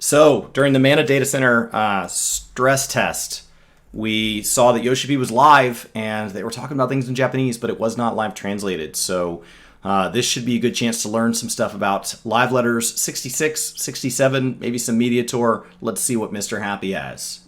So during the Mana Data Center stress test, we saw that Yoshi was live, and they were talking about things in Japanese, but it was not live translated. So this should be a good chance to learn some stuff about live letters 66, 67, maybe some media tour. Let's see what Mr. Happy has.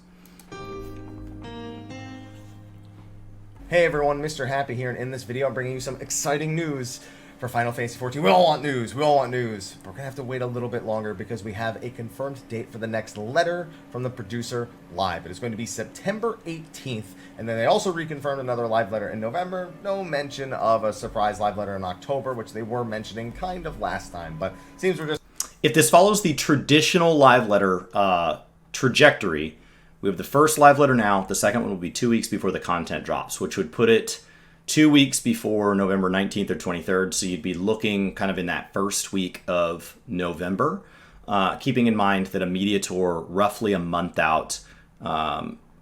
Hey everyone, Mr. Happy here, and in this video I'm bringing you some exciting news for Final Fantasy XIV. We all want news, But we're going to have to wait a little bit longer because we have a confirmed date for the next letter from the producer live. It is going to be September 18th, and then they also reconfirmed another live letter in November. No mention of a surprise live letter in October, which they were mentioning kind of last time, but it seems we're just... If this follows the traditional live letter trajectory, we have the first live letter now. The second one will be 2 weeks before the content drops, which would put it 2 weeks before November 19th or 23rd. So you'd be looking kind of in that first week of November, keeping in mind that a media tour roughly a month out,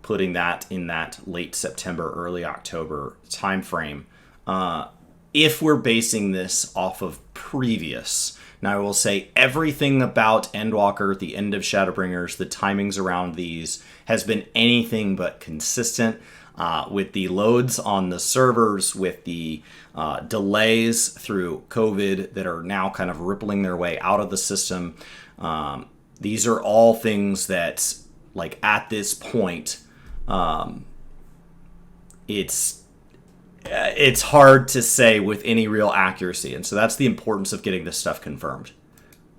putting that in that late September, early October timeframe. If we're basing this off of previous. Now, I will say everything about Endwalker, the end of Shadowbringers, the timings around these has been anything but consistent with the loads on the servers, with the delays through COVID that are now kind of rippling their way out of the system. These are all things that, like, at this point, it's hard to say with any real accuracy, and so that's the importance of getting this stuff confirmed.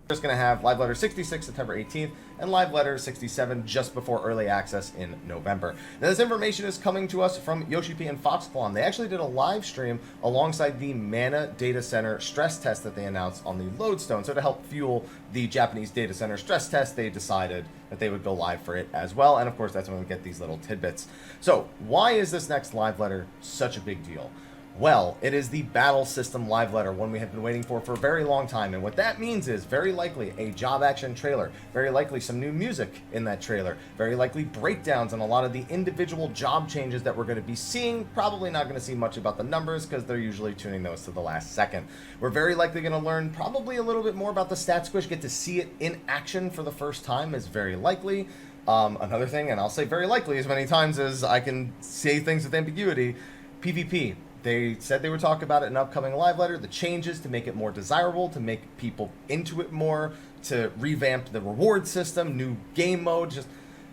We're just going to have live letter 66 September 18th and live letter 67 just before early access in November. Now, this information is coming to us from Yoshi P and Foxclaw. They actually did a live stream alongside the Mana Data Center stress test that they announced on the Lodestone. So to help fuel the Japanese data center stress test, they decided that they would go live for it as well. And of course, that's when we get these little tidbits. So why is this next live letter such a big deal? Well, it is the battle system live letter, one we have been waiting for a very long time. And what that means is very likely a job action trailer, very likely some new music in that trailer, very likely breakdowns on a lot of the individual job changes that we're going to be seeing. Probably not going to see much about the numbers because they're usually tuning those to the last second. We're very likely going to learn probably a little bit more about the stat squish, get to see it in action for the first time is very likely. Another thing, and I'll say very likely as many times as I can say things with ambiguity, PvP. They said they would talk about it in an upcoming live letter, the changes to make it more desirable, to make people into it more, to revamp the reward system, new game mode. Just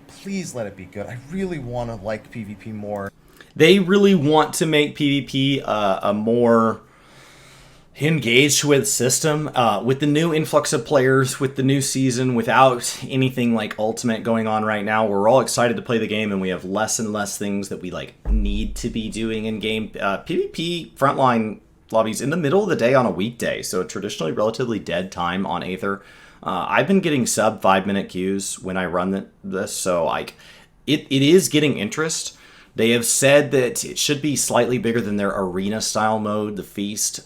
please let it be good. I really want to like PvP more. They really want to make PvP a more engaged with system, with the new influx of players, with the new season, without anything like Ultimate going on right now. We're all excited to play the game, and we have less and less things that we like need to be doing in game. PvP frontline lobbies in the middle of the day on a weekday, so traditionally relatively dead time on Aether. I've been getting sub 5-minute queues when I run this, so like it is getting interest. They have said that it should be slightly bigger than their arena style mode, the Feast.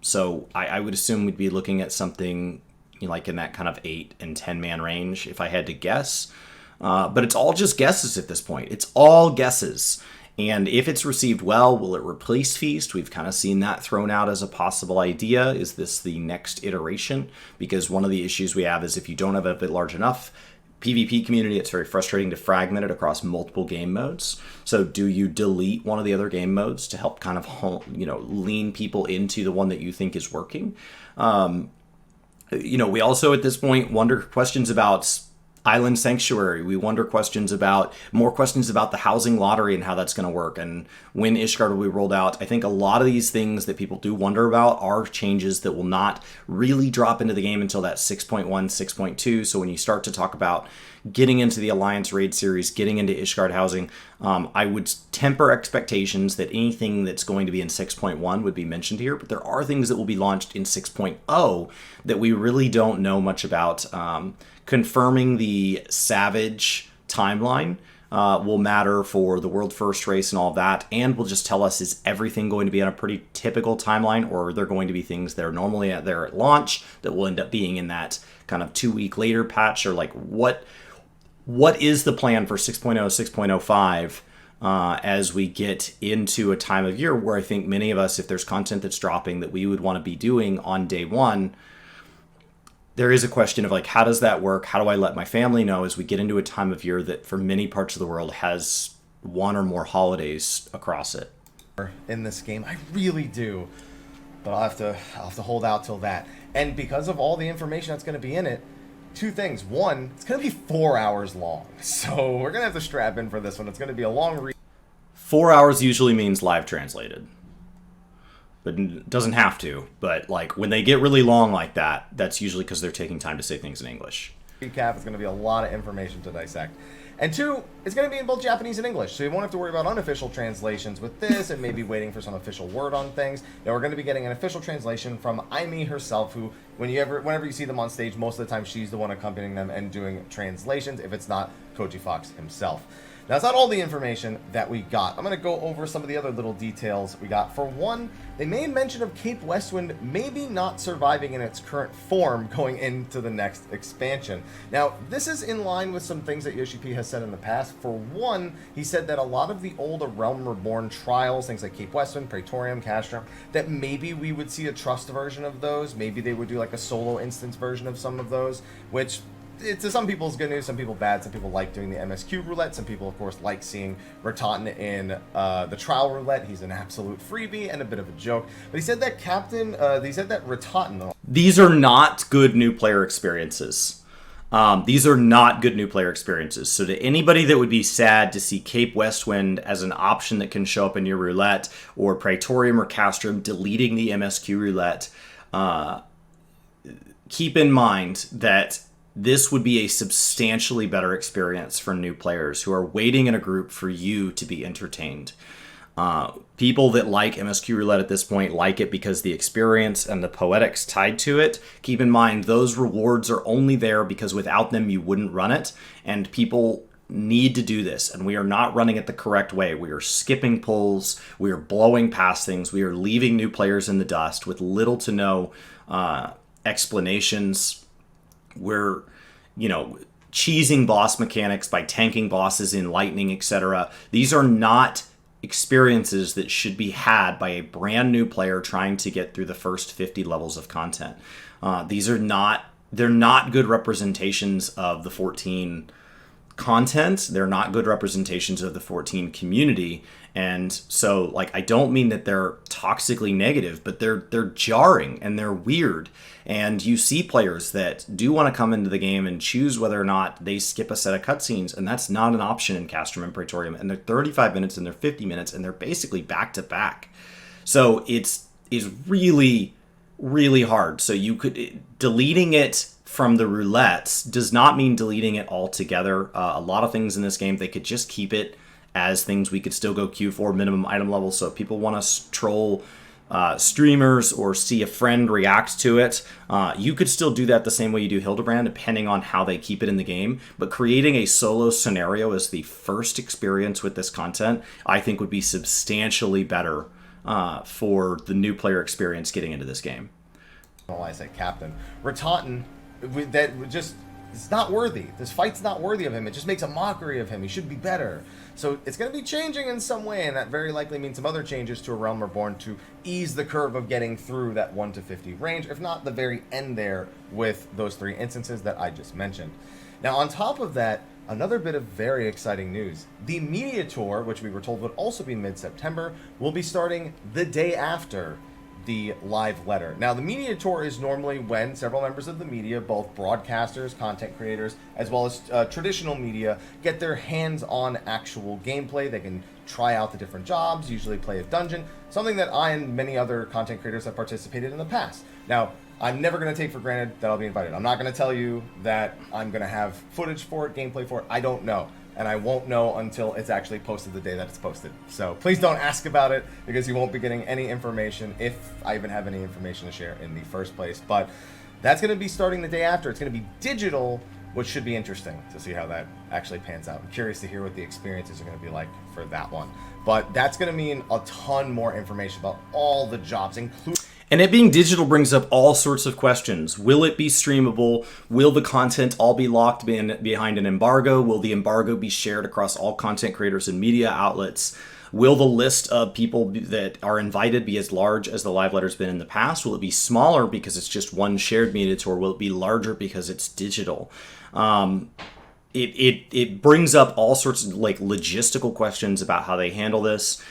So I would assume we'd be looking at something like in that kind of 8 and 10 man range if I had to guess. But it's all just guesses at this point. It's all guesses. And if it's received well, will it replace Feast? We've kind of seen that thrown out as a possible idea. Is this the next iteration? Because one of the issues we have is if you don't have a bit large enough PvP community, it's very frustrating to fragment it across multiple game modes. So do you delete one of the other game modes to help kind of, lean people into the one that you think is working? We also at this point wonder questions about Island Sanctuary. We wonder more questions about the housing lottery and how that's going to work, and when Ishgard will be rolled out. I think a lot of these things that people do wonder about are changes that will not really drop into the game until that 6.1, 6.2. So when you start to talk about getting into the Alliance Raid series, getting into Ishgard housing, I would temper expectations that anything that's going to be in 6.1 would be mentioned here, but there are things that will be launched in 6.0 that we really don't know much about. Confirming the Savage timeline will matter for the World First race and all of that, and will just tell us, is everything going to be on a pretty typical timeline, or are there going to be things that are normally there at launch that will end up being in that kind of 2 week later patch, or like what is the plan for 6.0, 6.05 as we get into a time of year where I think many of us, if there's content that's dropping that we would want to be doing on day one, there is a question of like, how does that work? How do I let my family know as we get into a time of year that for many parts of the world has one or more holidays across it? In this game, I really do, but I'll have to hold out till that. And because of all the information that's going to be in it, two things. One, it's going to be 4 hours long, so we're going to have to strap in for this one. It's going to be a long read. 4 hours usually means live translated, but it doesn't have to. But like when they get really long like that, that's usually because they're taking time to say things in English. Recap is going to be a lot of information to dissect. And two, it's going to be in both Japanese and English, so you won't have to worry about unofficial translations with this and maybe waiting for some official word on things. Now, we're going to be getting an official translation from Aimee herself, who, whenever you see them on stage, most of the time she's the one accompanying them and doing translations, if it's not Koji Fox himself. Now, that's not all the information that we got. I'm going to go over some of the other little details we got. For one, they made mention of Cape Westwind maybe not surviving in its current form going into the next expansion. Now, this is in line with some things that Yoshi P has said in the past. For one, he said that a lot of the old A Realm Reborn trials, things like Cape Westwind, Praetorium, Castrum, that maybe we would see a trust version of those. Maybe they would do like a solo instance version of some of those, which... to some people, it's good news, some people bad. Some people like doing the MSQ roulette. Some people, of course, like seeing Ratatan in the trial roulette. He's an absolute freebie and a bit of a joke. But he said that Ratatan... These are not good new player experiences. These are not good new player experiences. So to anybody that would be sad to see Cape Westwind as an option that can show up in your roulette, or Praetorium or Castrum deleting the MSQ roulette, keep in mind that this would be a substantially better experience for new players who are waiting in a group for you to be entertained. People that like MSQ Roulette at this point like it because the experience and the poetics tied to it. Keep in mind, those rewards are only there because without them you wouldn't run it, and people need to do this, and we are not running it the correct way. We are skipping pulls, we are blowing past things, we are leaving new players in the dust with little to no explanations. We're, cheesing boss mechanics by tanking bosses in lightning, etc. These are not experiences that should be had by a brand new player trying to get through the first 50 levels of content. They're not good representations of the 14 content. They're not good representations of the 14 community. And so, I don't mean that they're toxically negative, but they're jarring and they're weird. And you see players that do want to come into the game and choose whether or not they skip a set of cutscenes, and that's not an option in Castrum and Praetorium. And they're 35 minutes and they're 50 minutes, and they're basically back to back. So it's really, really hard. So deleting it from the roulettes does not mean deleting it altogether. A lot of things in this game, they could just keep it as things we could still go queue for, minimum item level. So if people want to troll streamers or see a friend react to it, you could still do that the same way you do Hildebrand, depending on how they keep it in the game. But creating a solo scenario as the first experience with this content, I think would be substantially better for the new player experience getting into this game. I say Captain Ratatan, it's not worthy. This fight's not worthy of him. It just makes a mockery of him. He should be better. So it's going to be changing in some way, and that very likely means some other changes to A Realm Reborn to ease the curve of getting through that 1 to 50 range, if not the very end there with those 3 instances that I just mentioned. Now, on top of that, another bit of very exciting news. The media tour, which we were told would also be mid-September, will be starting the day after the live letter. Now, the media tour is normally when several members of the media, both broadcasters, content creators, as well as traditional media, get their hands on actual gameplay. They can try out the different jobs, usually play a dungeon, something that I and many other content creators have participated in the past. Now, I'm never going to take for granted that I'll be invited. I'm not going to tell you that I'm going to have footage for it, gameplay for it. I don't know. And I won't know until it's actually posted the day that it's posted. So please don't ask about it, because you won't be getting any information, if I even have any information to share in the first place. But that's going to be starting the day after. It's going to be digital, which should be interesting to see how that actually pans out. I'm curious to hear what the experiences are going to be like for that one. But that's going to mean a ton more information about all the jobs, including... And it being digital brings up all sorts of questions. Will it be streamable? Will the content all be locked behind an embargo? Will the embargo be shared across all content creators and media outlets? Will the list of people that are invited be as large as the live letter's been in the past? Will it be smaller because it's just one shared media tour? Will it be larger because it's digital? It brings up all sorts of like logistical questions about how they handle this.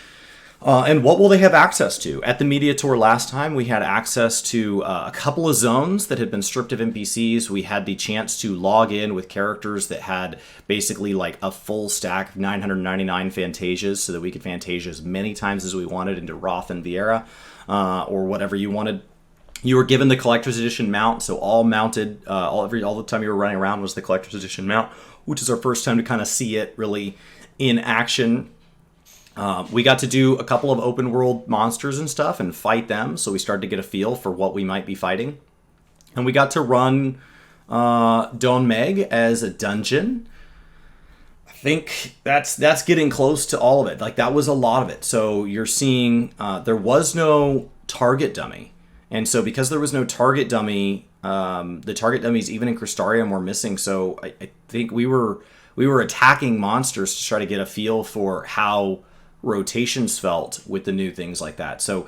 And what will they have access to? At the media tour last time, we had access to a couple of zones that had been stripped of NPCs. We had the chance to log in with characters that had basically like a full stack of 999 Fantasias so that we could Fantasia as many times as we wanted into Roth and Vieira, or whatever you wanted. You were given the collector's edition mount, so all mounted, all the time you were running around was the collector's edition mount, which is our first time to kind of see it really in action. We got to do a couple of open world monsters and stuff and fight them, so we started to get a feel for what we might be fighting. And we got to run Don Meg as a dungeon. I think that's getting close to all of it. Like, that was a lot of it. So you're seeing there was no target dummy. And so because there was no target dummy, the target dummies even in Crystarium were missing. So I think we were attacking monsters to try to get a feel for how rotations felt with the new things like that. So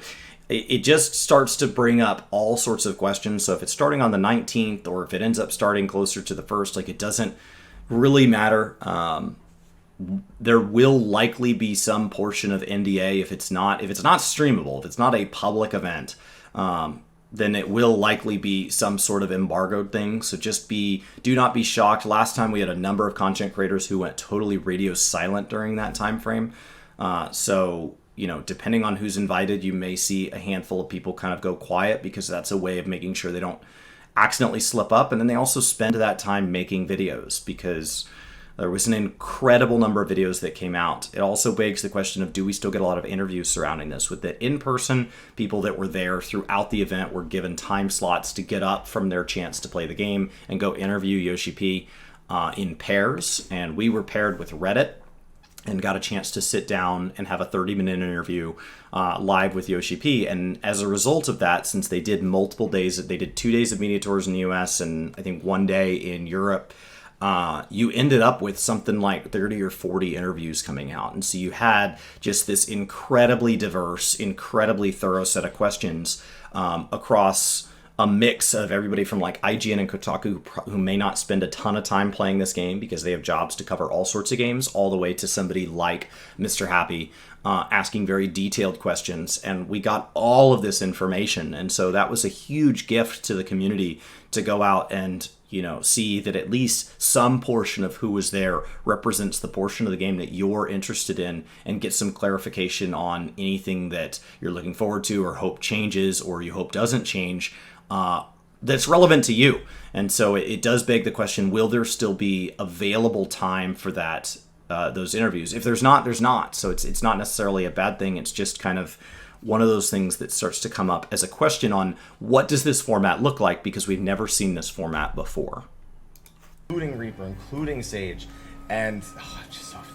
it just starts to bring up all sorts of questions. So if it's starting on the 19th or if it ends up starting closer to the 1st, like, it doesn't really matter. There will likely be some portion of NDA if it's not streamable, if it's not a public event, then it will likely be some sort of embargoed thing. So do not be shocked. Last time we had a number of content creators who went totally radio silent during that time frame. So, depending on who's invited, you may see a handful of people kind of go quiet because that's a way of making sure they don't accidentally slip up. And then they also spend that time making videos because there was an incredible number of videos that came out. It also begs the question of, do we still get a lot of interviews surrounding this? With the in-person people that were there throughout the event were given time slots to get up from their chance to play the game and go interview Yoshi P in pairs. And we were paired with Reddit and got a chance to sit down and have a 30-minute interview live with Yoshi P. And as a result of that, since they did multiple days, they did 2 days of media tours in the US and I think 1 day in Europe, you ended up with something like 30 or 40 interviews coming out. And so you had just this incredibly diverse, incredibly thorough set of questions across a mix of everybody from like IGN and Kotaku, who may not spend a ton of time playing this game because they have jobs to cover all sorts of games, all the way to somebody like Mr. Happy asking very detailed questions. And we got all of this information. And so that was a huge gift to the community to go out and, see that at least some portion of who was there represents the portion of the game that you're interested in, and get some clarification on anything that you're looking forward to or hope changes or you hope doesn't change. That's relevant to you. And so it does beg the question, will there still be available time for that, those interviews? If there's not, there's not. So it's not necessarily a bad thing. It's just kind of one of those things that starts to come up as a question on what does this format look like, because we've never seen this format before. Including Reaper, including Sage. And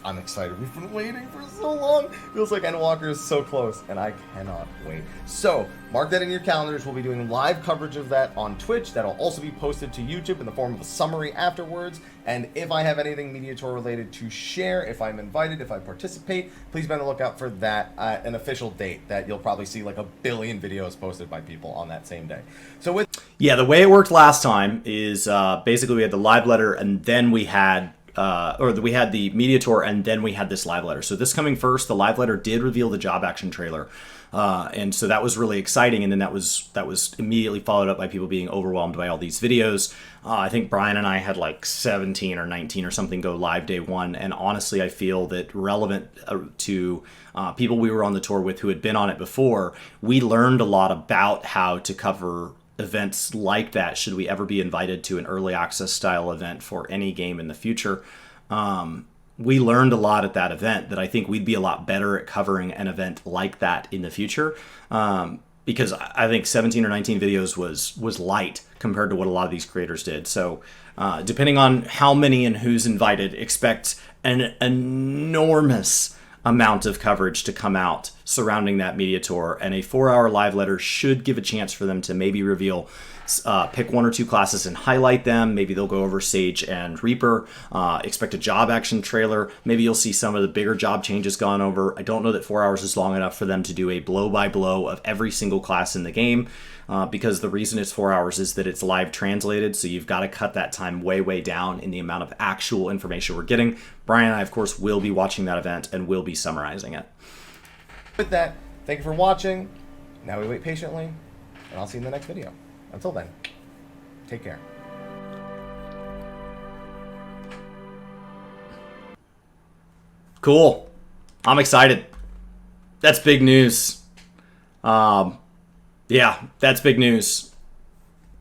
I'm excited. We've been waiting for so long. Feels like Endwalker is so close, and I cannot wait. So, mark that in your calendars. We'll be doing live coverage of that on Twitch. That'll also be posted to YouTube in the form of a summary afterwards. And if I have anything Media Tour related to share, if I'm invited, if I participate, please be on the lookout for that, an official date that you'll probably see like a billion videos posted by people on that same day. So the way it worked last time is basically we had the live letter and then we had we had the media tour and then we had this live letter. So this coming first, the live letter did reveal the job action trailer. And so that was really exciting. And then that was immediately followed up by people being overwhelmed by all these videos. I think Brian and I had like 17 or 19 or something go live day one. And honestly, I feel that relevant to people we were on the tour with who had been on it before, we learned a lot about how to cover events like that should we ever be invited to an early access style event for any game in the future. We learned a lot at that event that I think we'd be a lot better at covering an event like that in the future, because I think 17 or 19 videos was light compared to what a lot of these creators did. So depending on how many and who's invited, expect an enormous amount of coverage to come out surrounding that media tour, and a 4-hour live letter should give a chance for them to maybe reveal, pick 1 or 2 classes and highlight them. Maybe they'll go over Sage and Reaper. Expect a job action trailer. Maybe you'll see some of the bigger job changes gone over. I don't know that 4 hours is long enough for them to do a blow-by-blow of every single class in the game, because the reason it's 4 hours is that it's live translated, so you've got to cut that time way, way down in the amount of actual information we're getting. Brian and I, of course, will be watching that event and will be summarizing it. With that, thank you for watching. Now we wait patiently, and I'll see you in the next video. Until then, take care. Cool. I'm excited. That's big news. Yeah, that's big news.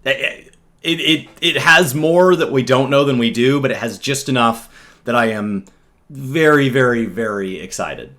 It has more that we don't know than we do, but it has just enough that I am very, very, very excited.